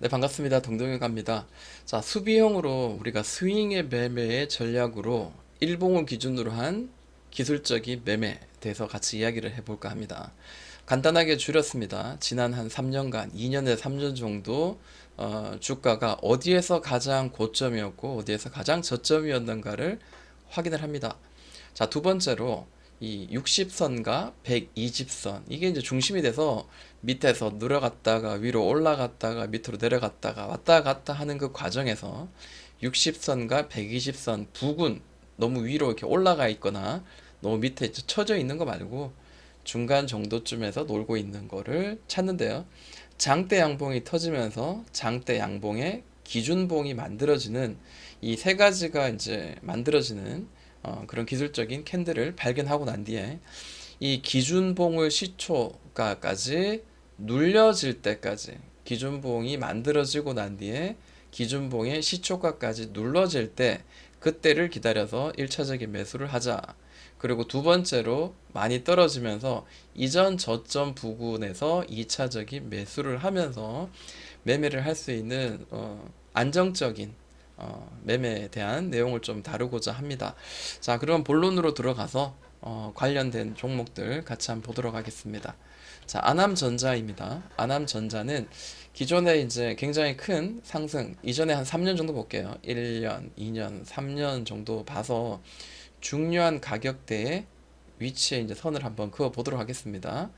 네, 반갑습니다. 동동현갑니다. 자, 수비형으로 우리가 스윙의 매매의 전략으로 일봉을 기준으로 한 기술적인 매매에 대해서 같이 이야기를 해볼까 합니다. 간단하게 줄였습니다. 지난 한 3년간, 2년에서 3년 정도 주가가 어디에서 가장 고점이었고 어디에서 가장 저점이었는가를 확인을 합니다. 자, 두 번째로 이 60선과 120선 이게 이제 중심이 돼서 밑에서 내려갔다가 위로 올라갔다가 밑으로 내려갔다가 왔다 갔다 하는 그 과정에서 60선과 120선 부근 너무 위로 이렇게 올라가 있거나 너무 밑에 처져 있는 거 말고 중간 정도쯤에서 놀고 있는 거를 찾는데요. 장대 양봉이 터지면서 장대 양봉의 기준봉이 만들어지는 이 세 가지가 이제 만들어지는 그런 기술적인 캔들을 발견하고 난 뒤에 이 기준봉을 시초가까지 눌려질 때까지 기준봉이 만들어지고 난 뒤에 기준봉의 시초가까지 눌러질 때 그때를 기다려서 1차적인 매수를 하자. 그리고 두 번째로 많이 떨어지면서 이전 저점 부근에서 2차적인 매수를 하면서 매매를 할 수 있는 안정적인 매매에 대한 내용을 좀 다루고자 합니다. 자, 그럼 본론으로 들어가서 관련된 종목들 같이 한번 보도록 하겠습니다. 자, 아남전자입니다. 아남전자는 기존에 이제 굉장히 큰 상승, 이전에 한 3년 정도 볼게요. 1년, 2년, 3년 정도 봐서 중요한 가격대에 위치에 이제 선을 한번 그어 보도록 하겠습니다.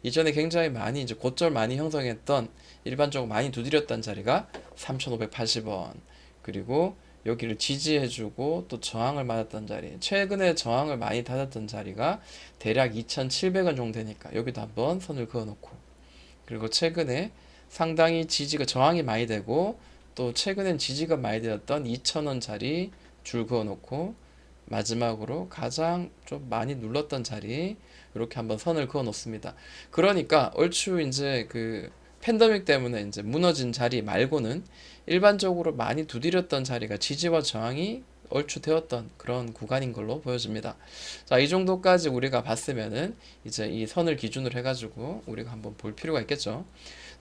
이전에 굉장히 많이 이제 고점 많이 형성했던 일반적으로 많이 두드렸던 자리가 3,580원, 그리고 여기를 지지해주고 또 저항을 맞았던 자리, 최근에 저항을 많이 받았던 자리가 대략 2,700원 정도 되니까 여기도 한번 선을 그어놓고, 그리고 최근에 상당히 지지가 저항이 많이 되고 또 최근엔 지지가 많이 되었던 2,000원짜리 줄 그어놓고, 마지막으로 가장 좀 많이 눌렀던 자리 이렇게 한번 선을 그어 놓습니다. 그러니까 얼추 이제 그 팬데믹 때문에 이제 무너진 자리 말고는 일반적으로 많이 두드렸던 자리가 지지와 저항이 얼추 되었던 그런 구간인 걸로 보여집니다. 자, 이 정도까지 우리가 봤으면은 이제 이 선을 기준으로 해가지고 우리가 한번 볼 필요가 있겠죠.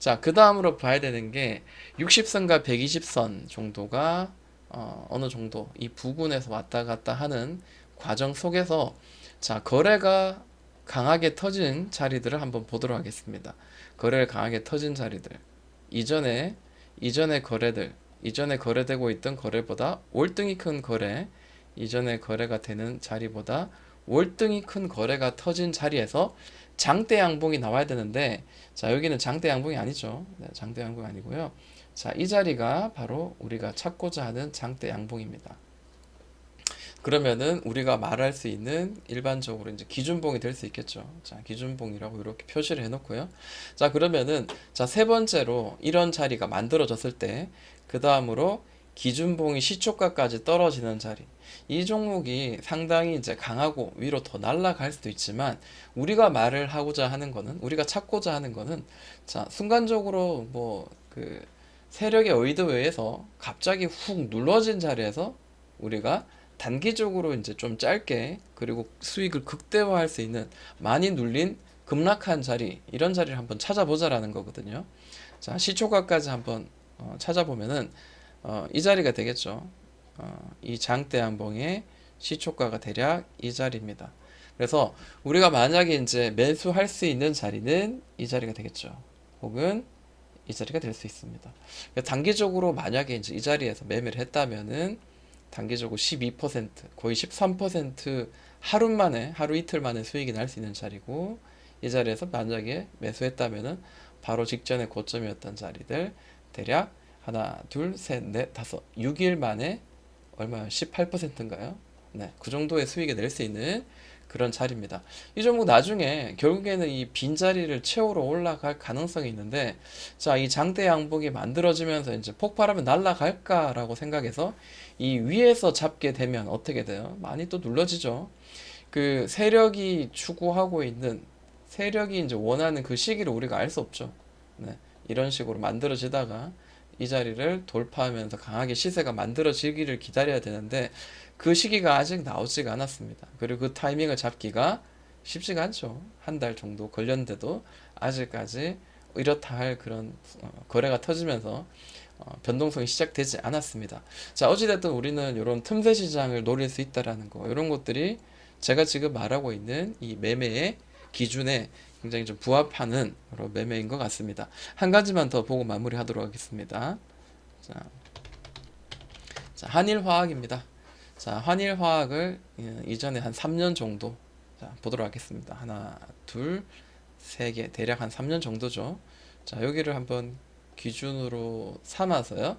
자, 그 다음으로 봐야 되는 게 60선과 120선 정도가 어느 정도 이 부근에서 왔다 갔다 하는 과정 속에서 자, 거래가 강하게 터진 자리들을 한번 보도록 하겠습니다. 거래가 강하게 터진 자리들. 이전에 이전의 거래들, 이전에 거래되고 있던 거래보다 월등히 큰 거래, 이전에 거래가 되는 자리보다 월등히 큰 거래가 터진 자리에서 장대 양봉이 나와야 되는데, 자, 여기는 장대 양봉이 아니죠. 네, 장대 양봉이 아니고요. 자, 이 자리가 바로 우리가 찾고자 하는 장대 양봉입니다. 그러면은 우리가 말할 수 있는 일반적으로 이제 기준봉이 될 수 있겠죠. 자, 기준봉이라고 이렇게 표시를 해놓고요. 자, 그러면은 자, 세 번째로 이런 자리가 만들어졌을 때 그 다음으로 기준봉이 시초가까지 떨어지는 자리. 이 종목이 상당히 이제 강하고 위로 더 날아갈 수도 있지만 우리가 말을 하고자 하는 거는 우리가 찾고자 하는 거는 자, 순간적으로 뭐 그 세력의 의도에 의해서 갑자기 훅 눌러진 자리에서 우리가 단기적으로 이제 좀 짧게 그리고 수익을 극대화할 수 있는 많이 눌린 급락한 자리, 이런 자리를 한번 찾아보자라는 거거든요. 자, 시초가까지 한번 찾아보면은 이 자리가 되겠죠. 이 장대 양봉의 시초가가 대략 이 자리입니다. 그래서 우리가 만약에 이제 매수할 수 있는 자리는 이 자리가 되겠죠. 혹은 이 자리가 될 수 있습니다. 단기적으로 만약에 이제 이 자리에서 매매를 했다면은 단기적으로 12%, 거의 13% 하루 만에, 하루 이틀 만에 수익이 날 수 있는 자리고, 이 자리에서 만약에 매수했다면은 바로 직전에 고점이었던 자리들 대략 하나, 둘, 셋, 넷, 다섯, 6일 만에 얼마요? 18%인가요? 네, 그 정도의 수익을 낼 수 있는 그런 자리입니다. 이 종목 나중에 결국에는 이 빈자리를 채우러 올라갈 가능성이 있는데, 자, 이 장대 양봉이 만들어지면서 이제 폭발하면 날아갈까라고 생각해서 이 위에서 잡게 되면 어떻게 돼요? 많이 또 눌러지죠. 그 세력이 추구하고 있는, 세력이 이제 원하는 그 시기를 우리가 알 수 없죠. 네, 이런 식으로 만들어지다가 이 자리를 돌파하면서 강하게 시세가 만들어지기를 기다려야 되는데 그 시기가 아직 나오지가 않았습니다. 그리고 그 타이밍을 잡기가 쉽지가 않죠. 한 달 정도 걸렸는데도 아직까지 이렇다 할 그런 거래가 터지면서 변동성이 시작되지 않았습니다. 자, 어찌됐든 우리는 이런 틈새 시장을 노릴 수 있다라는 거, 이런 것들이 제가 지금 말하고 있는 이 매매의 기준에 굉장히 좀 부합하는 그런 매매인 것 같습니다. 한 가지만 더 보고 마무리하도록 하겠습니다. 자, 한일화학입니다. 자, 한일화학을 이전에 한 3년 정도 보도록 하겠습니다. 하나, 둘, 세 개, 대략 한 3년 정도죠. 자, 여기를 한번 기준으로 삼아서요.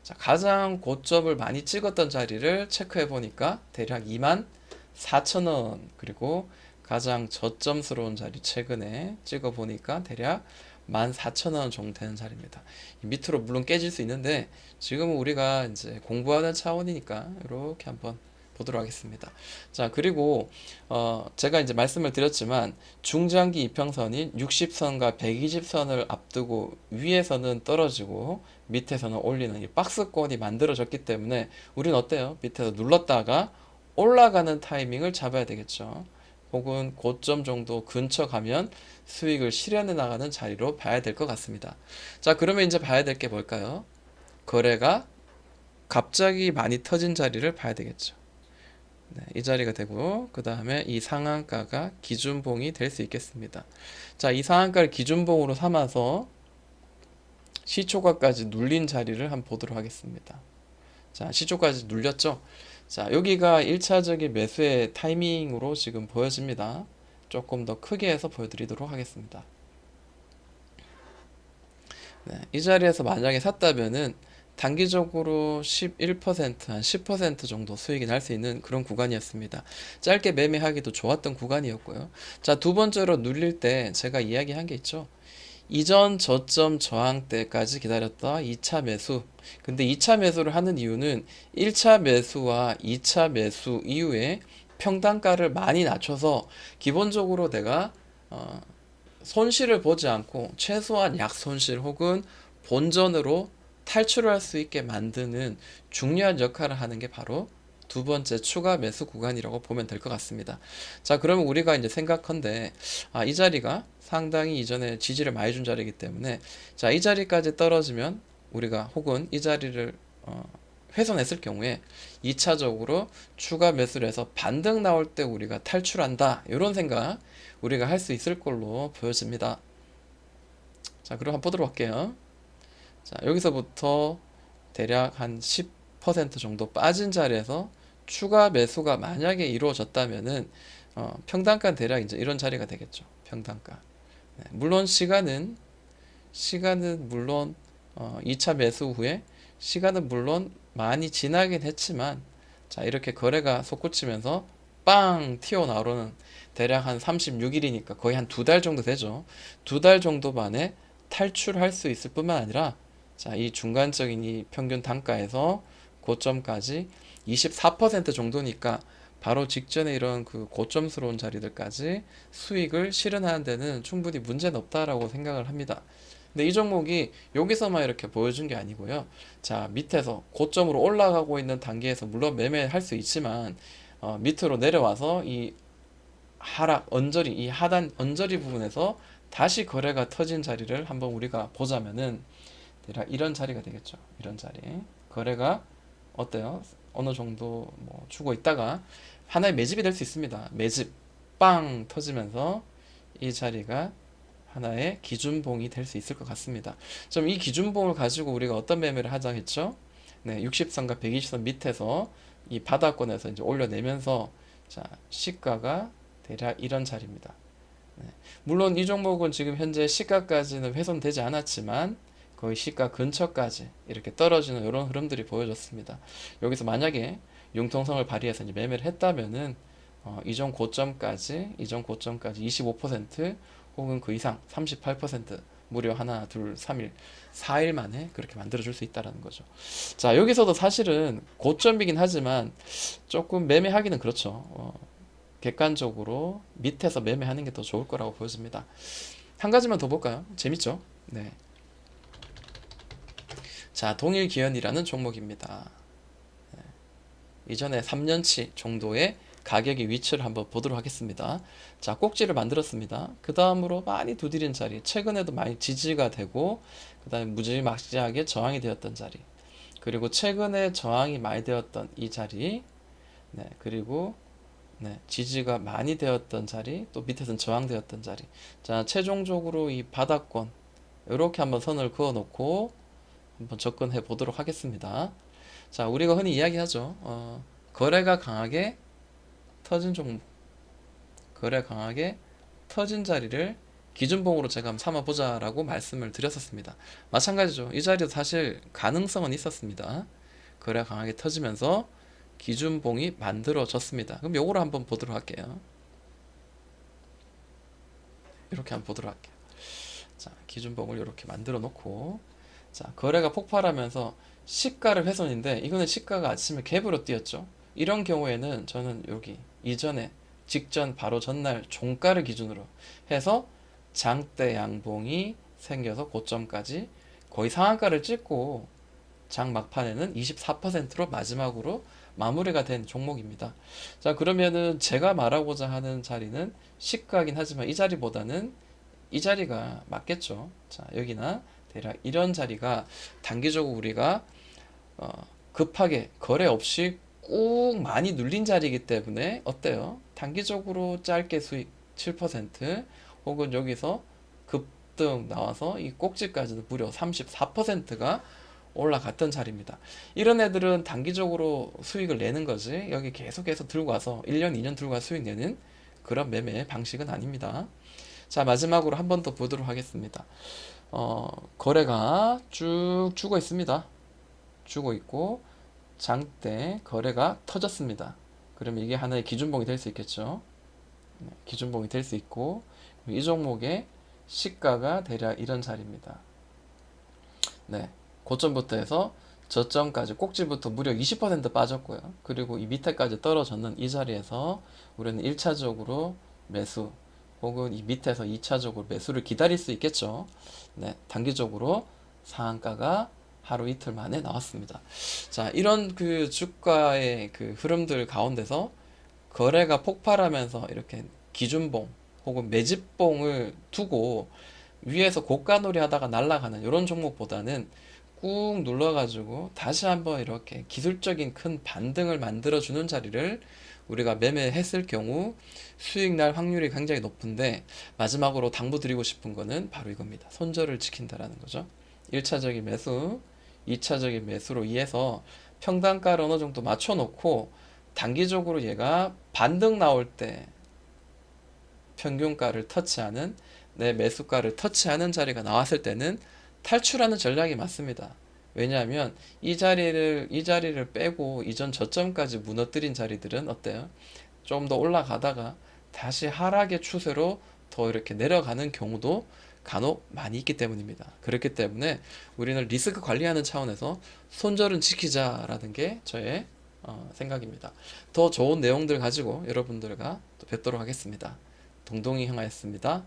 자, 가장 고점을 많이 찍었던 자리를 체크해 보니까 대략 24,000원, 그리고 가장 저점스러운 자리 최근에 찍어 보니까 대략 14,000원 정도 되는 자리입니다. 밑으로 물론 깨질 수 있는데 지금은 우리가 이제 공부하는 차원이니까 이렇게 한번 보도록 하겠습니다. 자, 그리고 제가 이제 말씀을 드렸지만 중장기 이평선인 60선과 120선을 앞두고 위에서는 떨어지고 밑에서는 올리는 이 박스권이 만들어졌기 때문에 우리는 어때요? 밑에서 눌렀다가 올라가는 타이밍을 잡아야 되겠죠. 혹은 고점 정도 근처 가면 수익을 실현해 나가는 자리로 봐야 될 것 같습니다. 자, 그러면 이제 봐야 될 게 뭘까요? 거래가 갑자기 많이 터진 자리를 봐야 되겠죠. 네, 이 자리가 되고 그 다음에 이 상한가가 기준봉이 될 수 있겠습니다. 자, 이 상한가를 기준봉으로 삼아서 시초가까지 눌린 자리를 한번 보도록 하겠습니다. 자, 시초까지 눌렸죠? 자, 여기가 1차적인 매수의 타이밍으로 지금 보여집니다. 조금 더 크게 해서 보여드리도록 하겠습니다. 네, 이 자리에서 만약에 샀다면은 단기적으로 11%, 한 10% 정도 수익이 날 수 있는 그런 구간이었습니다. 짧게 매매하기도 좋았던 구간이었고요. 자, 두 번째로 눌릴 때 제가 이야기한 게 있죠. 이전 저점 저항 때까지 기다렸다 2차 매수. 근데 2차 매수를 하는 이유는 1차 매수와 2차 매수 이후에 평단가를 많이 낮춰서 기본적으로 내가 손실을 보지 않고 최소한 약손실 혹은 본전으로 탈출할 수 있게 만드는 중요한 역할을 하는 게 바로 두 번째 추가 매수 구간이라고 보면 될 것 같습니다. 자, 그러면 우리가 이제 생각한데, 이 자리가 상당히 이전에 지지를 많이 준 자리이기 때문에, 자, 이 자리까지 떨어지면 우리가 혹은 이 자리를 훼손했을 경우에 2차적으로 추가 매수를 해서 반등 나올 때 우리가 탈출한다. 이런 생각 우리가 할 수 있을 걸로 보여집니다. 자, 그럼 한번 보도록 할게요. 자, 여기서부터 대략 한 10% 정도 빠진 자리에서 추가 매수가 만약에 이루어졌다면은 평단가 대략 이제 이런 자리가 되겠죠. 평단가. 네, 물론 시간은 물론 2차 매수 후에 시간은 물론 많이 지나긴 했지만 자, 이렇게 거래가 솟구치면서 빵 튀어나오는 대략 한 36일이니까 거의 한 2달 정도 되죠. 2달 정도 만에 탈출할 수 있을 뿐만 아니라 자, 이 중간적인 이 평균 단가에서 고점까지 24% 정도니까 바로 직전에 이런 그 고점스러운 자리들까지 수익을 실현하는 데는 충분히 문제는 없다라고 생각을 합니다. 근데 이 종목이 여기서만 이렇게 보여준 게 아니고요. 자, 밑에서 고점으로 올라가고 있는 단계에서 물론 매매할 수 있지만 밑으로 내려와서 이 하락 언저리, 이 하단 언저리 부분에서 다시 거래가 터진 자리를 한번 우리가 보자면은 대략 이런 자리가 되겠죠. 이런 자리. 거래가 어때요? 어느 정도 뭐 주고 있다가 하나의 매집이 될 수 있습니다. 매집 빵 터지면서 이 자리가 하나의 기준봉이 될 수 있을 것 같습니다. 좀 이 기준봉을 가지고 우리가 어떤 매매를 하자 했죠? 네, 60선과 120선 밑에서 이 바닥권에서 이제 올려내면서 자, 시가가 대략 이런 자리입니다. 네. 물론 이 종목은 지금 현재 시가까지는 훼손되지 않았지만 거의 시가 근처까지 이렇게 떨어지는 이런 흐름들이 보여졌습니다. 여기서 만약에 융통성을 발휘해서 이제 매매를 했다면은 이전 고점까지 25% 혹은 그 이상 38% 무려 하나, 둘, 3일, 4일 만에 그렇게 만들어줄 수 있다는 거죠. 자, 여기서도 사실은 고점이긴 하지만 조금 매매하기는 그렇죠. 객관적으로 밑에서 매매하는 게 더 좋을 거라고 보여집니다. 한 가지만 더 볼까요? 재밌죠? 네. 자, 동일기현이라는 종목입니다. 이전에 3년치 정도의 가격의 위치를 한번 보도록 하겠습니다. 자, 꼭지를 만들었습니다. 그 다음으로 많이 두드린 자리, 최근에도 많이 지지가 되고, 그 다음에 무지막지하게 저항이 되었던 자리, 그리고 최근에 저항이 많이 되었던 이 자리, 네, 그리고 네, 지지가 많이 되었던 자리, 또 밑에서는 저항되었던 자리. 자, 최종적으로 이 바닥권, 이렇게 한번 선을 그어 놓고 한번 접근해 보도록 하겠습니다. 자, 우리가 흔히 이야기하죠. 거래가 강하게 터진 종목, 거래 강하게 터진 자리를 기준봉으로 제가 한번 삼아보자라고 말씀을 드렸었습니다. 마찬가지죠. 이 자리도 사실 가능성은 있었습니다. 거래 강하게 터지면서 기준봉이 만들어졌습니다. 그럼 요거를 한번 보도록 할게요. 이렇게 한번 보도록 할게요. 자, 기준봉을 이렇게 만들어 놓고, 자, 거래가 폭발하면서 시가를 훼손인데, 이거는 시가가 아침에 갭으로 뛰었죠. 이런 경우에는 저는 여기 이전에 직전 바로 전날 종가를 기준으로 해서 장대 양봉이 생겨서 고점까지 거의 상한가를 찍고 장 막판에는 24%로 마지막으로 마무리가 된 종목입니다. 자, 그러면은 제가 말하고자 하는 자리는 시가긴 하지만 이 자리보다는 이 자리가 맞겠죠. 자, 여기나 대략 이런 자리가 단기적으로 우리가 급하게 거래 없이 꾹 많이 눌린 자리이기 때문에 어때요? 단기적으로 짧게 수익 7% 혹은 여기서 급등 나와서 이 꼭지까지도 무려 34%가 올라갔던 자리입니다. 이런 애들은 단기적으로 수익을 내는 거지 여기 계속해서 들고 와서 1년, 2년 들고 와서 수익 내는 그런 매매 방식은 아닙니다. 자, 마지막으로 한 번 더 보도록 하겠습니다. 거래가 쭉 주고 있습니다. 주고 있고 장대 거래가 터졌습니다. 그러면 이게 하나의 기준봉이 될 수 있겠죠. 네, 기준봉이 될 수 있고 이 종목의 시가가 대략 이런 자리입니다. 네, 고점부터 해서 저점까지 꼭지부터 무려 20% 빠졌고요. 그리고 이 밑에까지 떨어졌는 이 자리에서 우리는 1차적으로 매수 혹은 이 밑에서 2차적으로 매수를 기다릴 수 있겠죠. 네, 단기적으로 상한가가 하루 이틀 만에 나왔습니다. 자, 이런 그 주가의 그 흐름들 가운데서 거래가 폭발하면서 이렇게 기준봉 혹은 매집봉을 두고 위에서 고가놀이 하다가 날아가는 이런 종목보다는 꾹 눌러가지고 다시 한번 이렇게 기술적인 큰 반등을 만들어주는 자리를 우리가 매매했을 경우 수익 날 확률이 굉장히 높은데 마지막으로 당부드리고 싶은 거는 바로 이겁니다. 손절을 지킨다라는 거죠. 1차적인 매수, 2차적인 매수로 이해서 평단가를 어느 정도 맞춰놓고 단기적으로 얘가 반등 나올 때 평균가를 터치하는 내 매수가를 터치하는 자리가 나왔을 때는 탈출하는 전략이 맞습니다. 왜냐하면 이 자리를 빼고 이전 저점까지 무너뜨린 자리들은 어때요? 좀 더 올라가다가 다시 하락의 추세로 더 이렇게 내려가는 경우도 간혹 많이 있기 때문입니다. 그렇기 때문에 우리는 리스크 관리하는 차원에서 손절은 지키자라는 게 저의 생각입니다. 더 좋은 내용들 가지고 여러분들과 또 뵙도록 하겠습니다. 동동이 형아였습니다.